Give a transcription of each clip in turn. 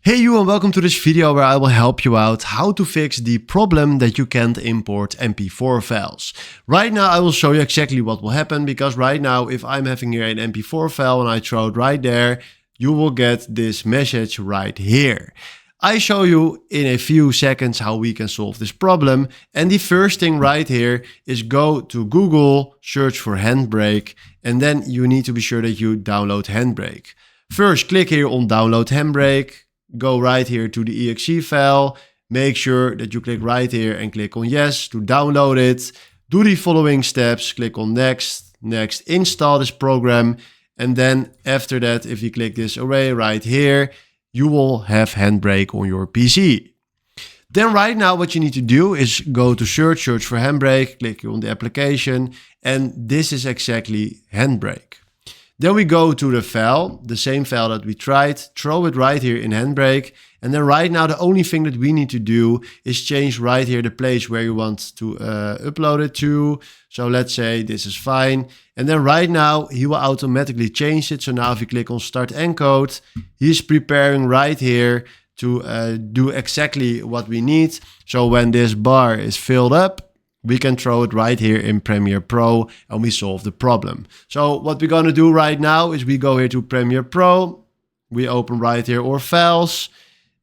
Hey you, and welcome to this video where I will help you out how to fix the problem that you can't import MP4 files. Right now I will show you exactly what will happen, because right now if I'm having here an MP4 file and I throw it right there, you will get this message right here. I show you in a few seconds how we can solve this problem, and the first thing right here is go to Google, search for Handbrake, and then you need to be sure that you download Handbrake. First click here on download Handbrake. Go right here to the exe file, make sure that you click right here and click on yes to download it. Do the following steps, click on next, install this program, and then after that, if you click this array right here, you will have Handbrake on your PC. Then right now what you need to do is go to search for Handbrake, click on the application, and this is exactly Handbrake. Then we go to the file, the same file that we tried, throw it right here in Handbrake. And then right now, the only thing that we need to do is change right here the place where you want to upload it to. So let's say this is fine. And then right now, he will automatically change it. So now if you click on start encode, he's preparing right here to do exactly what we need. So when this bar is filled up, we can throw it right here in Premiere Pro and we solve the problem. So what we're gonna do right now is we go here to Premiere Pro, we open right here our files,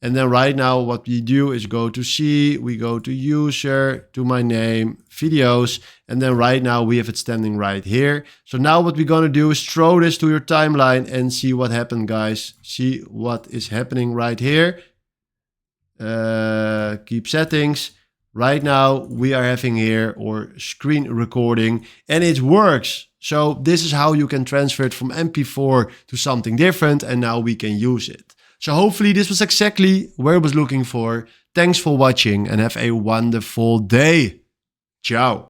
and then right now what we do is go to C, we go to user, to my name, videos, and then right now we have it standing right here. So now what we're gonna do is throw this to your timeline and see what happened, guys. See what is happening right here. Keep settings. Right now we are having here our screen recording and it works. So this is how you can transfer it from MP4 to something different, and now we can use it. So hopefully this was exactly what I was looking for. Thanks for watching and have a wonderful day. Ciao.